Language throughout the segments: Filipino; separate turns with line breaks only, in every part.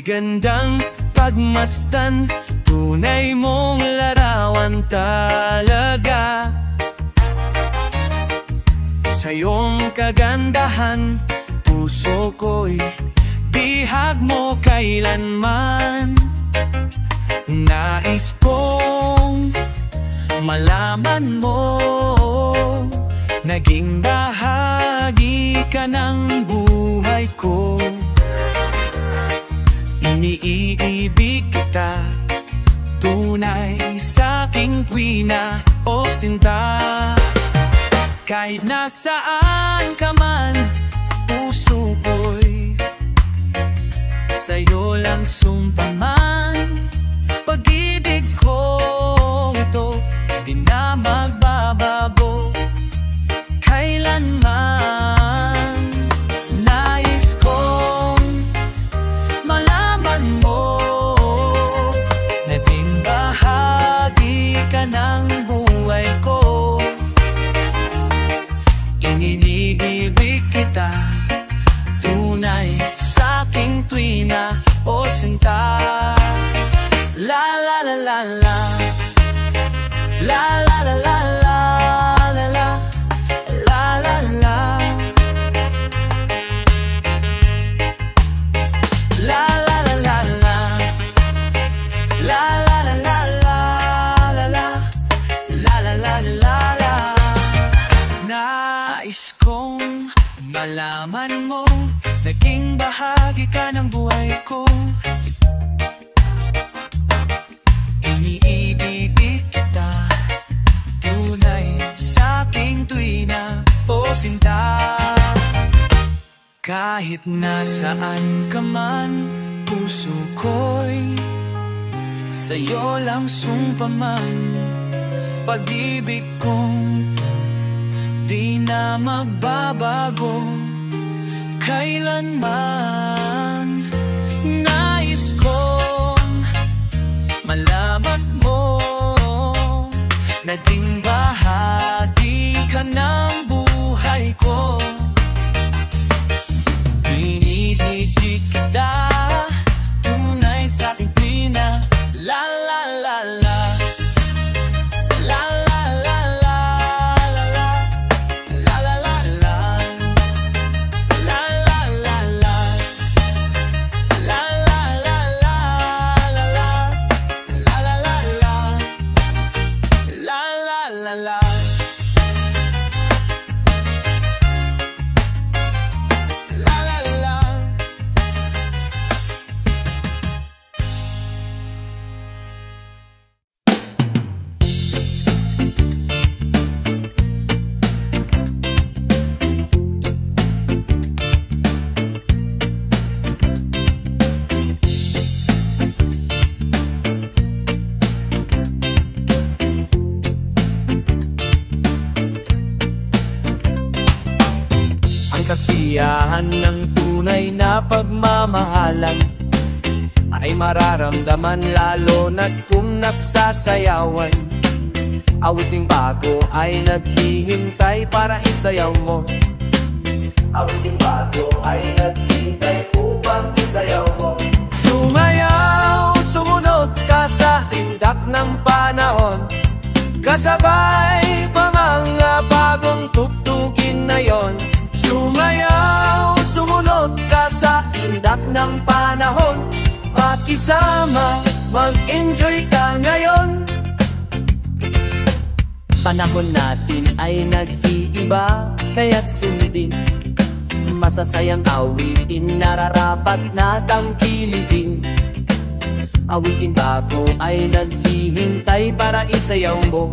gandang pagmasdan, tunay mong larawan talaga. Sa iyong kagandahan, puso ko'y bihag mo kailanman. Nais kong malaman mo, naging bahagi ka ng buhay ko. Iniibig kita, tunay sa'king tuwina o sinta. Kahit nasaan ka man, puso ko'y sa'yo lang sumpaman. Pag-ibig ko ito, di na magbabago kailanman. Nais kong malaman mo, naging bahagi ka ng buhay ko. Iniibig kita, tunay sa'king tuwina o sinta. La la la la la, la la la la la, la la la la, la la la la la, la la la la la, la la la la la. Nais kong malaman mo, naging bahagi ka ng buhay ko. Iniibig kita, tunay sa'king tuwina o sinta. Kahit nasaan ka man, puso ko'y sa'yo lang sumpaman. Pag-ibig kong di na magbabago kailanman. Nais kong malaman mo, naging bahagi ka ng buhay ko. Iniibig kita, tunay sa'king tuwina. La la la la, la la la la, la la la la la, la la la la, la la la la, la la la la, la la la. Kasiyahan ng tunay na pagmamahalan ay mararamdaman lalo na't kung nagsasayawan. Awiting bago ay naghihintay para isayaw mo. Awiting bago ay naghihintay upang isayaw mo. Sumayaw, sumunod ka sa tindak ng panahon, kasabay pa mga bagong tugtugin na yon. Sumayaw, sumunod ka sa tindak ng panahon, makisama, mag-enjoy ka ngayon. Panahon natin ay nag-iiba, kaya't sundin masasayang awitin, nararapat na tangkilitin. Awitin bago ay naghihintay para isayaw mo.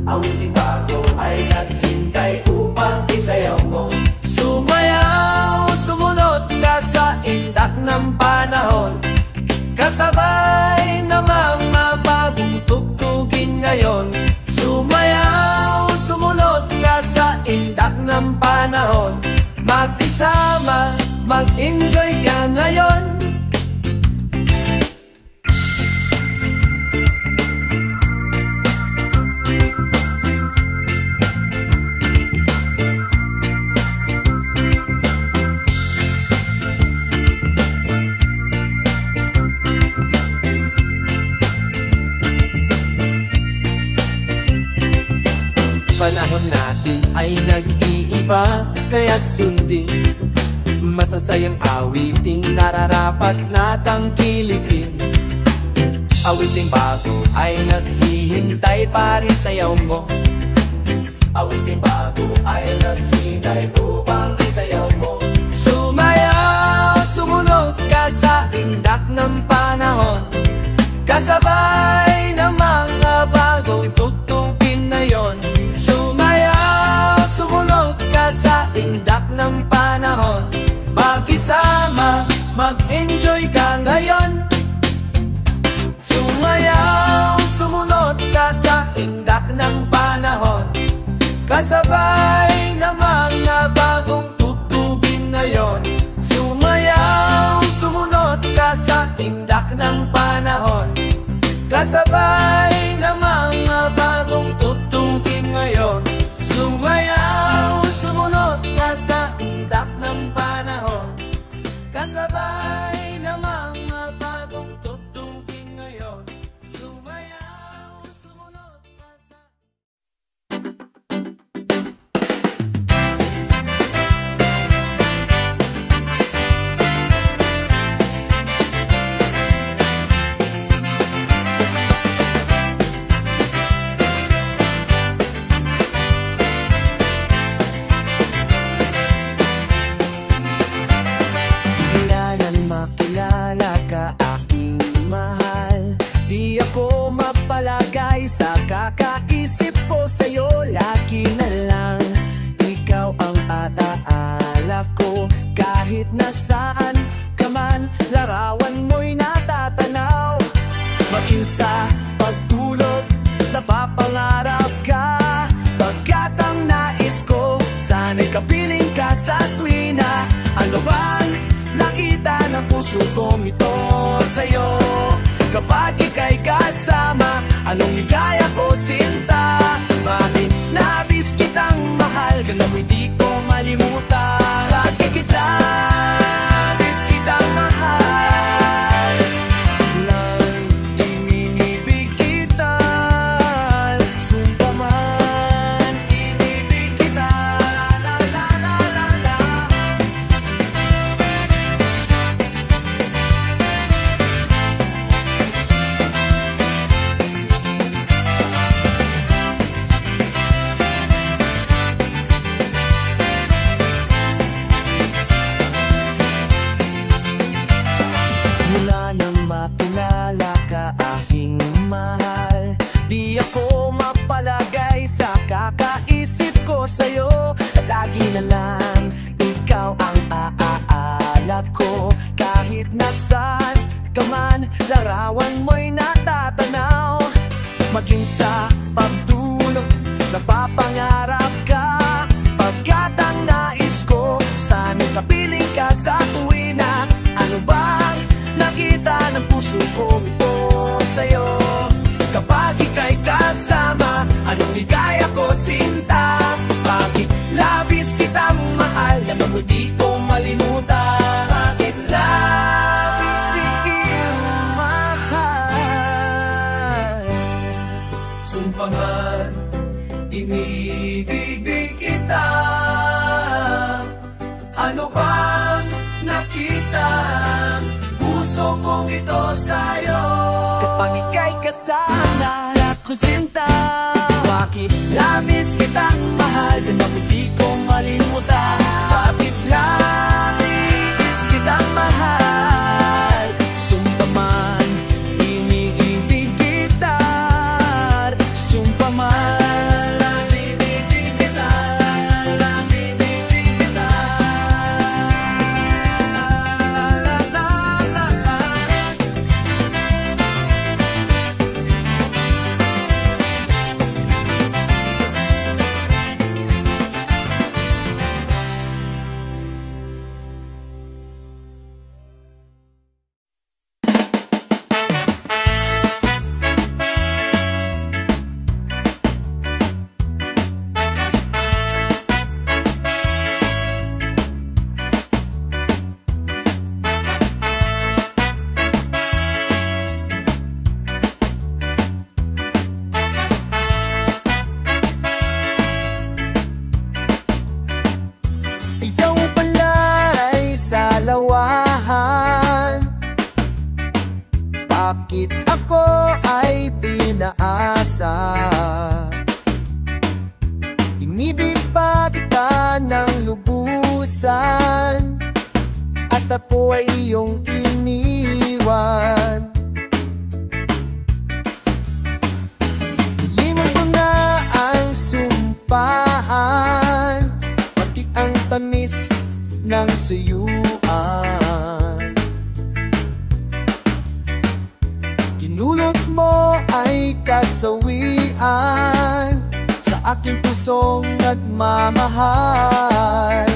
Awitin bago ay naghihintay upang isayaw mo. Sumayaw, sumunod ka sa indak ng panahon, kasabay namang mabagong tugtugin ngayon. Sumayaw, sumunod ka sa indak ng panahon, magkasama, mag-enjoy ka ngayon. panahon natin ay nag-iiba, kaya't sundin masasayang awiting nararapat na tangkilikin. Awiting bago ay naghihintay, pari sayaw mo. Awiting bago ay naghihintay upang isayaw mo. Sumayaw, sumunod ka sa indak ng panahon, kasabay ng mga bagong tugtugin na yon. Sumayaw, sumunod ka sa indak ng panahon, magkisama, mag-enjoy ka ngayon. Sumayaw, sumunod ka sa indak ng panahon, kasabay ng mga bagong tugtugin na yon. Sumayaw, sumunod ka sa indak ng panahon, kasabay ng mga bagong tugtugin ngayon. Sumayaw, sumunod ka sa indak ng panahon, kasabay ng mga bagong tugtugin ngayon. Sumayaw, sumunod ka sa...
Sa kakaisip ko sa'yo, lagi na lang ikaw ang ataala ko. Kahit nasaan ka man, larawan mo'y natatanaw. Maging sa pagtulog, napapangarap ka. Pagkat ang nais ko, sana'y kapiling ka sa tuwina. Ano bang nakita ng puso kong ito sa'yo? Kapag ika'y kasama, anong ligaya ko sinta? Bakit nabis kitang mahal, ganang hindi ko malimutan? Bakit kita nabis kitang mahal? Lang inibig kita, sumpa man inibig kita. La la la la la. Mula nang makilala ka, aking mahal, di ako mapalagay sa kakaisip ko sa'yo. Lagi na lang ikaw ang aaalala ko. Kahit nasaan ka man, larawan mo'y natatanaw. Maging sa pagdulog, napapangarap ka. Pagkat ang nais ko, sana'y kapiling ka sa tuwina. Ano bang nakita ng puso ko ito sa'yo? Kapag ika'y kasama, anong ligaya ko sinta? Bakit labis kitang mahal, naman mo di ko malimutan? Bakit labis di iyong mahal? Sumpa man, inibig kita. Ano bang nakita puso kong ito sa'yo? Kapag ika'y kasama, ako sinta. Bakit labis kitang mahal, ganang hindi ko malimutan? Bakit labis kitang mahal? Sumpa man, iniibig kita. Sumpa man, iniibig kita. Iniibig kita. Bakit ako ay pinaasa? Inibig pa kita ng lubusan, at ako ay iyong iniwan. Liman ko na ang sumpahan, pati ang tamis ng suyuan. Kinulot mo ay kasawian sa aking pusong nagmamahal.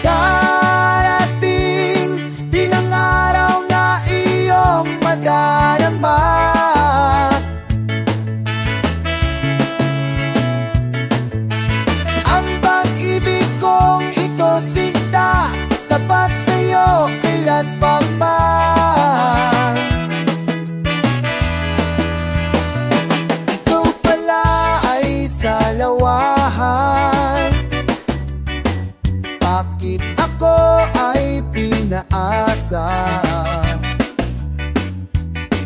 Darating din ang araw na iyong madarama. Ang pag-ibig kong ito, sinta, tapat sa'yo kailan pa man. Ikaw pala ay salawahan, bakit ako ay pinaasa?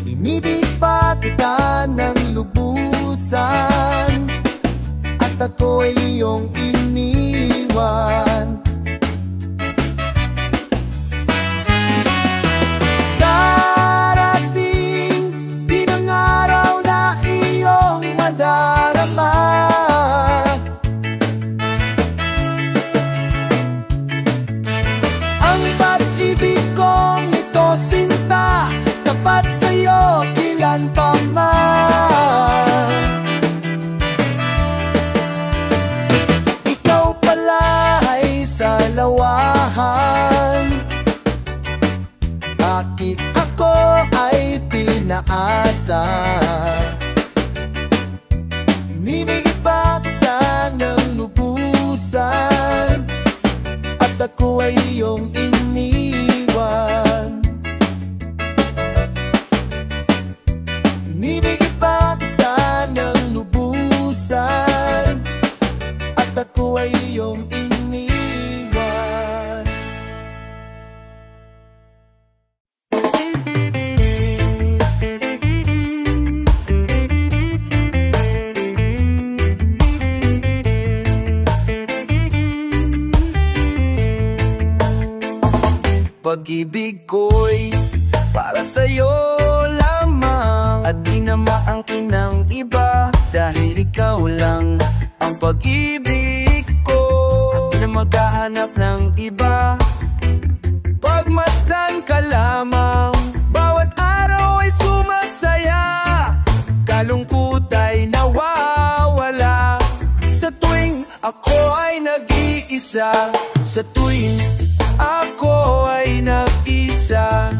Inibig pa kita ng lubusan, at ako ay iyong iniwan. Darating din ang araw na iyong madarama. Ang pag-ibig kong ito, sinta, tapat sa'yo kailan pa man. Ikaw pala ay salawahan, bakit ako ay pinaasa? Inibig pa kita ng lubusan, at ako ay iyong iniwan. Inibig pa kita ng lubusan, at ako ay iyong iniwan. Pag-ibig ko'y para sa'yo lamang, at di na maangkin ng iba, dahil ikaw lang ang pag-ibig ko. At di na maghahanap ng iba, pagmasdan ka lamang. Bawat araw ay sumasaya, kalungkot ay nawawala. Sa tuwing ako ay nag-iisa, sa tuwing ako ay nag-isa,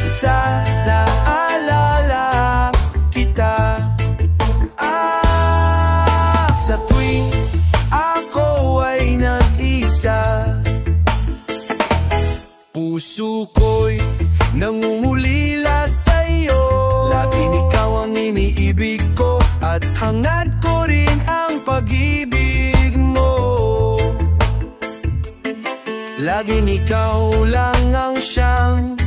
sa naalala kita. Sa tuwing ako ay nag-isa, puso ko'y nangungulila sa'yo. Laging ikaw ang iniibig ko, at hangad ko rin ang pag-ibig mo. Laging ikaw lang ang siyang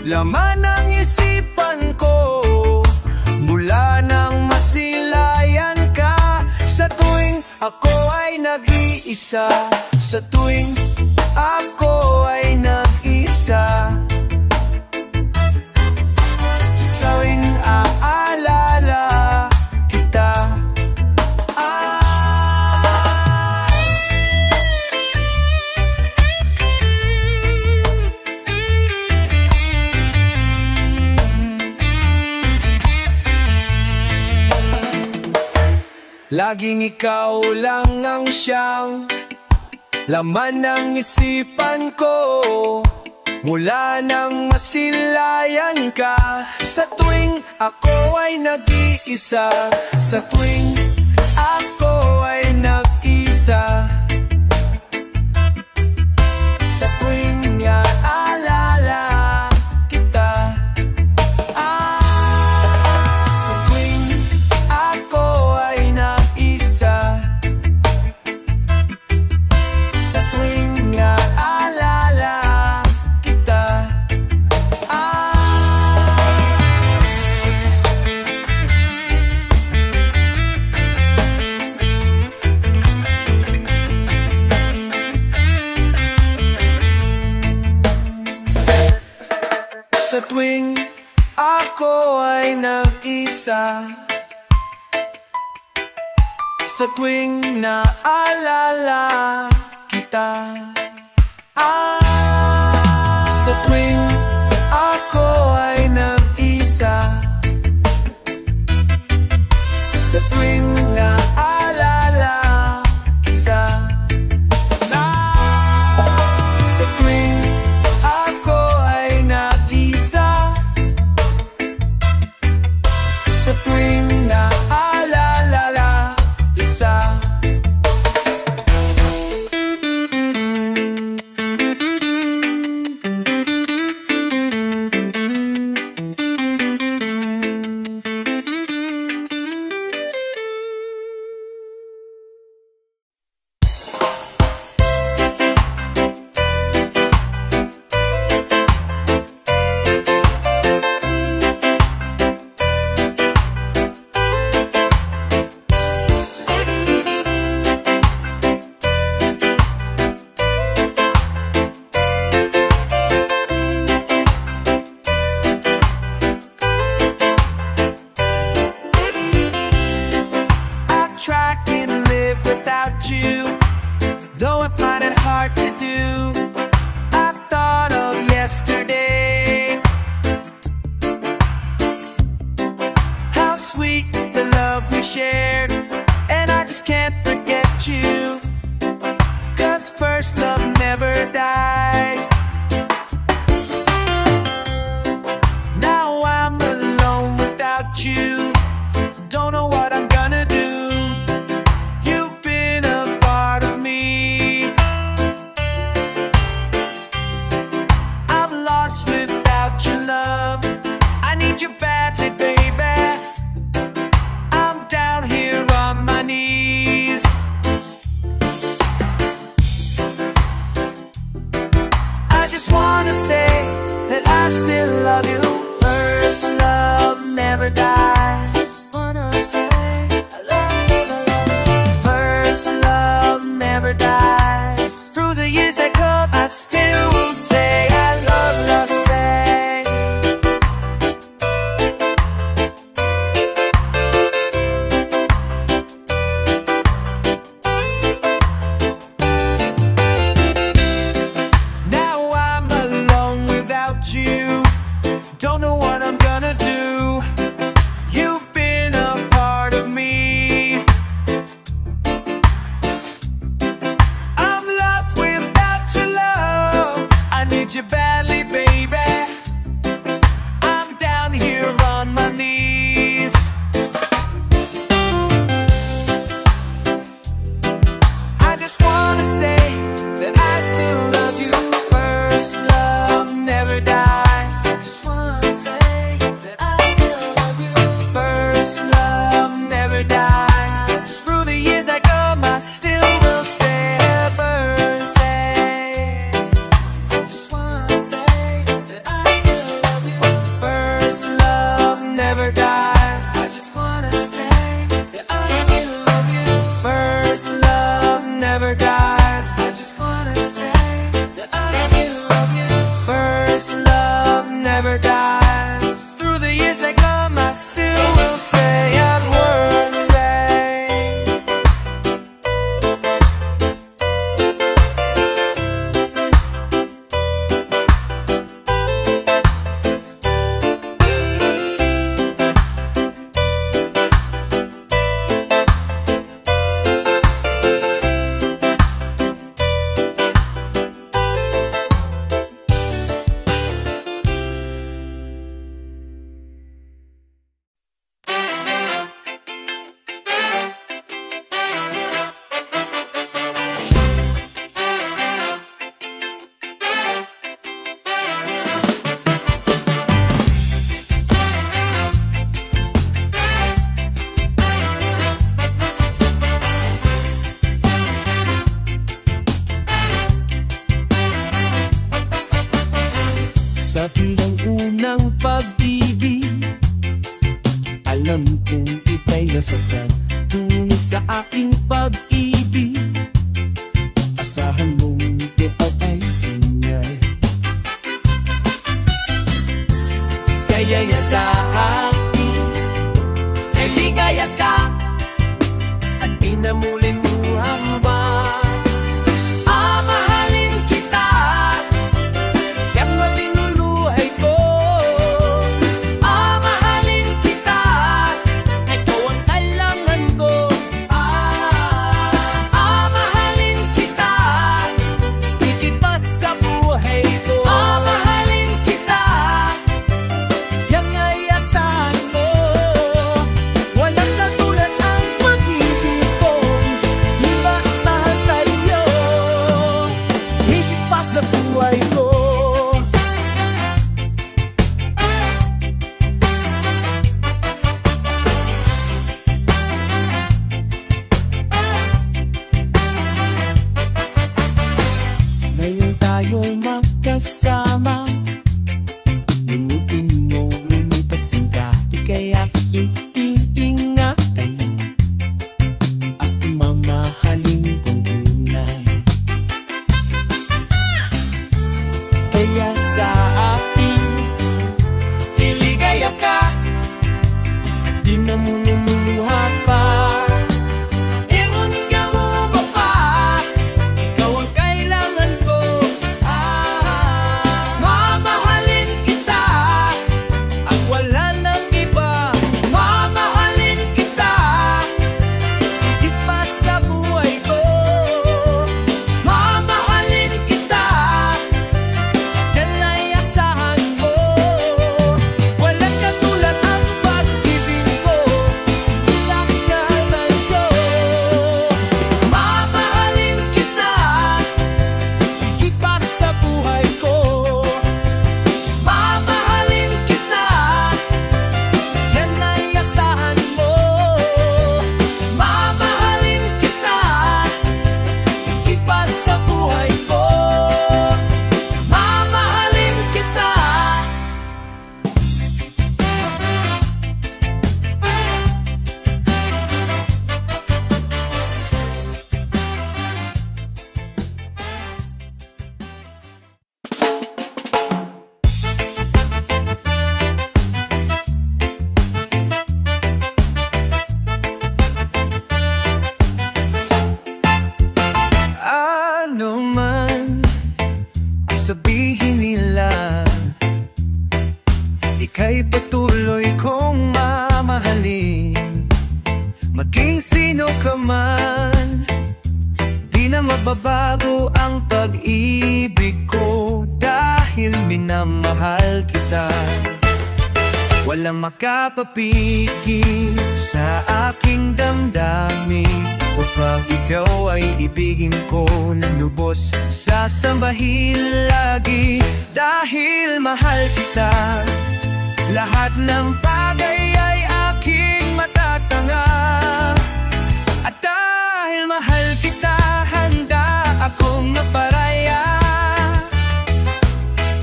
laman ng isipan ko, mula nang masilayan ka. Sa tuwing ako ay nag-iisa, sa tuwing ako ay nag-isa, sa tuwing aalala kita. Laging ikaw lang ang siyang laman ng isipan ko, mula nang masilayan ka. Sa tuwing ako ay nag-iisa, sa tuwing ako ay nag-isa, sa tuwing naalala kita. Sa tuwing ako ay nag-isa, sa tuwing Sa tuwing ako ay nag-isa, sa tuwing naalala kita, sa tuwing ako ay nag-isa, sa tuwing naalala kita, sa tuwing ako ay nag-isa, sa tuwing naalala isa.
Sa bilang unang pag-ibig, alam kong ika'y nasaktan. Ngunit sa aking pag-ibig, asahan mong ito ay ingay.
buhay ko.
Ngayon tayo'y magkasama, limutin mo, lumipasin ka. Ika'y aking iingatan at mamahalin kong tunay. Kaya sa akin, liligaya ka, di na mo lumuluha pa. Ewan ka mo ba pa, ikaw ang kailangan ko. Mamahalin kita at wala nang iba. Mamahalin kita, higit pa sa buhay ko. Mamahalin kita, yan ay asahan mo. Walang katulad ang pag-ibig ko, ilang kalansyo. Mamahalin kita, higit pa sa buhay ko. Mamahalin kita, yan ay asahan mo. Mamahalin kita, higit pa sa buhay ko. Mamahalin kita.
Ano man ang sabihin nila, ika'y patuloy kong mamahalin. Maging sino ka man, di na mababago ang pag-ibig ko, dahil minamahal kita. Walang makapapigil sa aking damdamin, upang ikaw ay ibigin ko ng lubos, sasambahin lagi. Dahil mahal kita, lahat ng bagay ay aking matatanggap. At dahil mahal kita, handa akong maparaya.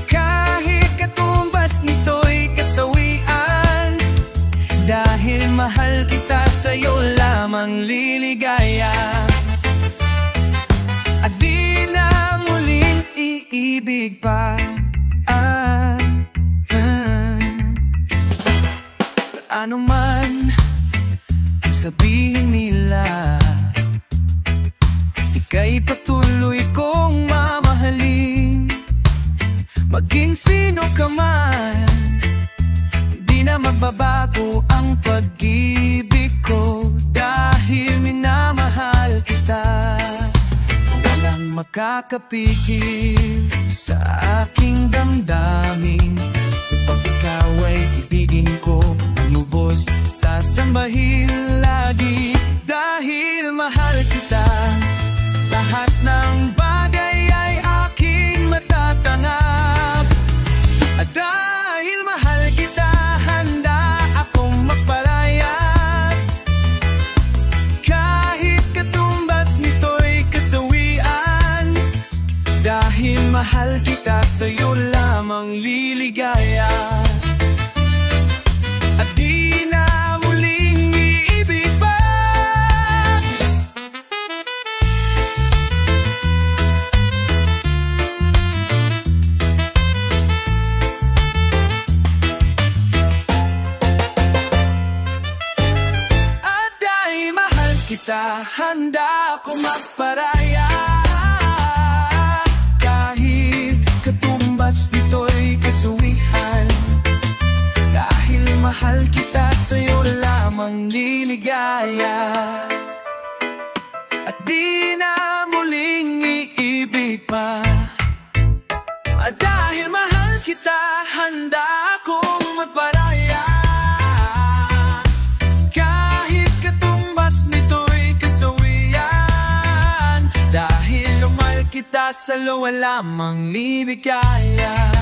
Kahit katumbas nito'y kasawian, dahil mahal kita, sa'yo lamang liligaya. At di na muling iibig pa. Ano man ang sabihin nila, ika'y patuloy kong mamahalin. Maging sino ka man, di na magbabago ang pag-ibig ko, dahil minamahal kita. Walang makakapigil sa aking damdamin, upang ikaw ay ibigin ko ng lubos, sasambahin lagi. Dahil mahal kita, lahat ng bagay ay aking matatanggap. At dahil mahal kita, handa akong magparaya. Kahit katumbas nito'y kasawian, dahil mahal kita, sa'yo lamang liligaya. At di na muling iibig pa. At dahil mahal kita, handa akong magparaya. Kahit katumbas nito'y kasuwihan, dahil mahal kita, sa'yo lamang liligaya. At di na muling iibig pa. At dahil mahal kita, handa akong magparaya. Kahit katumbas nito'y kasawian, Sasalawa lamang libigaya.